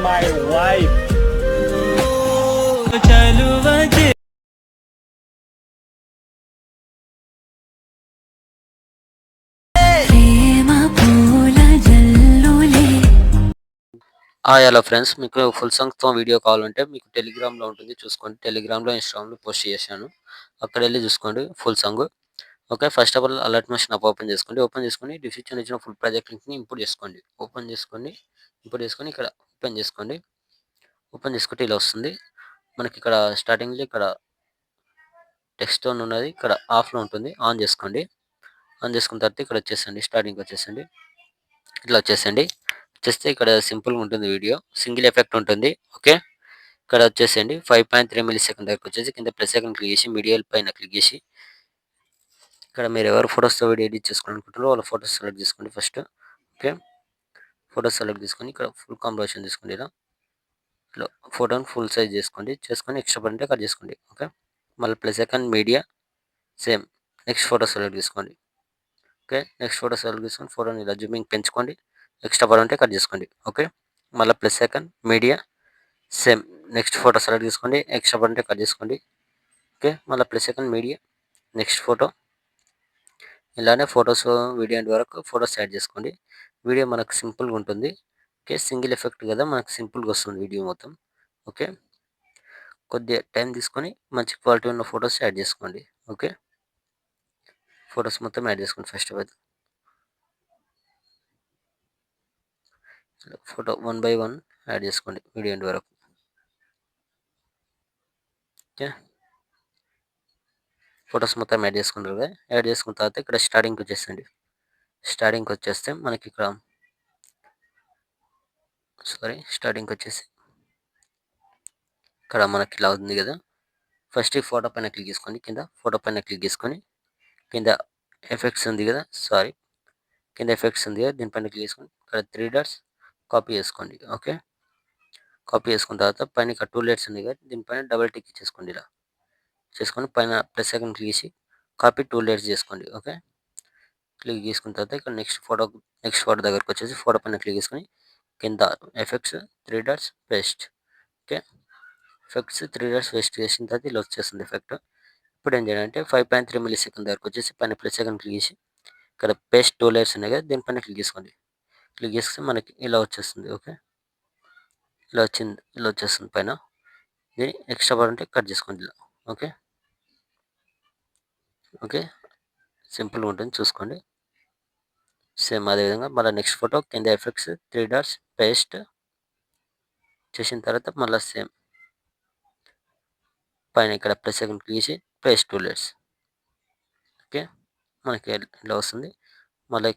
my wife. Hello friends, మీకు full సాంగ్స్తో video కావాలంటే మీకు టెలిగ్రామ్లో ఉంటుంది, చూసుకోండి. టెలిగ్రామ్లో ఇన్స్టాగ్రామ్లో పోస్ట్ చేశాను, అక్కడ వెళ్ళి చూసుకోండి full song. Okay, first of all alert machine app open చేసుకోండి. ఓపెన్ చేసుకొని డిస్క్రిప్షన్ ఇచ్చిన ఫుల్ ప్రాజెక్ట్ లింక్ని ఇంపోర్ట్ చేసుకోండి. ఇంపోర్ట్ చేసుకొని ఇక్కడ ఓపెన్ చేసుకోండి. ఓపెన్ చేసుకుంటే ఇలా వస్తుంది మనకి. ఇక్కడ స్టార్టింగ్లో ఇక్కడ టెక్స్ట్ టోన్ ఉన్నది, ఇక్కడ ఆఫ్లో ఉంటుంది, ఆన్ చేసుకోండి. ఆన్ చేసుకున్న తర్వాత ఇక్కడ వచ్చేసండి, స్టార్టింగ్ వచ్చేసండి, ఇట్లా వచ్చేసండి. వచ్చేస్తే ఇక్కడ సింపుల్గా ఉంటుంది వీడియో, సింగిల్ ఎఫెక్ట్ ఉంటుంది. ఓకే, ఇక్కడ వచ్చేసండి 5.3 మిల్లీ సెకండ్ దగ్గరకు వచ్చేసి కింద ప్లస్ సెకండ్ క్లిక్ చేసి మీడియా పైన క్లిక్ చేసి ఇక్కడ మీరు ఎవరు ఫొటోస్తో వీడియో ఎడిట్ చేసుకోవాలనుకుంటారో వాళ్ళ ఫొటోస్ సెలెక్ట్ చేసుకోండి ఫస్ట్. ఓకే, ఫొటోస్ సెలెక్ట్ చేసుకొని ఇక్కడ ఫుల్ కాంబినేషన్ తీసుకోండి. ఇలా ఫోటోని ఫుల్ సైజ్ చేసుకొని ఎక్స్ట్రా పడితే కట్ చేసుకోండి. ఓకే, మళ్ళీ plus second media same next photo select చేసుకోండి. ఓకే, నెక్స్ట్ ఫోటో సెలెక్ట్ చేసుకొని ఫోటోని ఇలా జూమింగ్ పెంచుకోండి, ఎక్స్ట్రా పడి ఉంటే కట్ చేసుకోండి. ఓకే, మళ్ళీ plus second media same next photo select చేసుకోండి, ఎక్స్ట్రా పడి ఉంటే కట్ చేసుకోండి. ఓకే, మళ్ళీ plus second media next photo. ఇలానే ఫొటోస్ వీడియో ఎండ్ వరకు ఫొటోస్ యాడ్ చేసుకోండి. వీడియో మనకు సింపుల్గా ఉంటుంది. ఓకే, సింగిల్ ఎఫెక్ట్ కదా, మనకు సింపుల్గా వస్తుంది వీడియో మొత్తం. ఓకే, కొద్దిగా టైం తీసుకొని మంచి క్వాలిటీ ఉన్న ఫొటోస్ యాడ్ చేసుకోండి. ఓకే, ఫొటోస్ మొత్తం యాడ్ చేసుకోండి. First of all photo 1 by 1 add చేసుకోండి వీడియో ఎండ్ వరకు. ఓకే, ఫొటోస్ మొత్తం యాడ్ చేసుకుంటారు కదా. యాడ్ చేసుకున్న తర్వాత ఇక్కడ స్టార్టింగ్కి వచ్చేసండి. స్టార్టింగ్కి వచ్చేస్తే మనకి ఇక్కడ స్టార్టింగ్కి వచ్చేసి ఇక్కడ మనకి ఇలా ఉంది కదా. ఫస్ట్ ఈ ఫోటో పైన క్లిక్ చేసుకోండి, కింద ఫోటో పైన క్లిక్ చేసుకొని కింద ఎఫెక్ట్స్ ఉంది కదా, కింద ఎఫెక్ట్స్ ఉంది కదా, దీనిపైన క్లిక్ చేసుకొని ఇక్కడ 3 డాట్స్ కాపీ చేసుకోండి. ఓకే, కాపీ చేసుకున్న తర్వాత పైన ఇక్కడ 2 లైట్స్ ఉంది కదా, దీనిపైన డబుల్ టిక్ చేసుకోండి. ఇలా చేసుకొని పైన ప్లస్ సెకండ్ క్లిక్ చేసి కాపీ 2 లైట్స్ చేసుకోండి. ఓకే, క్లిక్ చేసుకున్న తర్వాత ఇక్కడ నెక్స్ట్ ఫోటో దగ్గరకు వచ్చేసి ఫోటో పైన క్లిక్ చేసుకొని కింద effects 3 dots paste. Okay, effects 3 dots paste చేసిన తర్వాత ఇలా వచ్చేస్తుంది ఎఫెక్ట్. ఇప్పుడు ఏం చేయాలంటే 5.3 మిల్లీ సెకండ్ దగ్గరకు వచ్చేసి పైన ప్లస్ సెకండ్ క్లిక్ చేసి ఇక్కడ పేస్ట్ 2 లైట్స్ ఉన్నాయి కదా, దీనిపైన క్లిక్ చేసుకోండి. క్లిక్ చేస్తే మనకి ఇలా వచ్చేస్తుంది. ఓకే, ఇలా వచ్చేస్తుంది పైన. ఇది ఎక్స్ట్రా పడి ఉంటే కట్ చేసుకోండి ఇలా. ఓకే, ఓకే, సింపుల్గా ఉంటుంది, చూసుకోండి. సేమ్ అదేవిధంగా మళ్ళీ నెక్స్ట్ ఫోటో కింద ఎఫెక్ట్స్ 3 డాట్స్ పేస్ట్ చేసిన తర్వాత మళ్ళీ సేమ్ పైన ఇక్కడ ప్లస్ సెకండ్ క్లిక్ చేసి పేస్ట్ 2 లైట్స్. ఓకే, మనకి ఇలా వస్తుంది. మళ్ళీ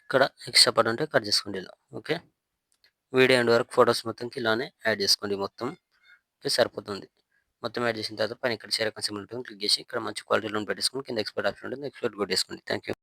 ఇక్కడ ఎక్స్ట్రా పడి ఉంటే కట్ చేసుకోండి ఇలా. ఓకే, వీడియో ఎండ్ వరకు ఫొటోస్ మొత్తంకి ఇలానే యాడ్ చేసుకోండి మొత్తం. ఓకే, సరిపోతుంది. మొత్తం యాడ్ చేసిన తర్వాత పైన ఇక్కడ షేర్ ఐకాన్ సింబల్ ఉంటుంది, క్లిక్ చేసి ఇక్కడ మంచి క్వాలిటీలో పెట్టేసుకొని కింద ఎక్స్పోర్ట్ ఆప్షన్ ఉంటుంది, ఎక్స్పోర్ట్ కొట్టేసుకోండి. Thank you.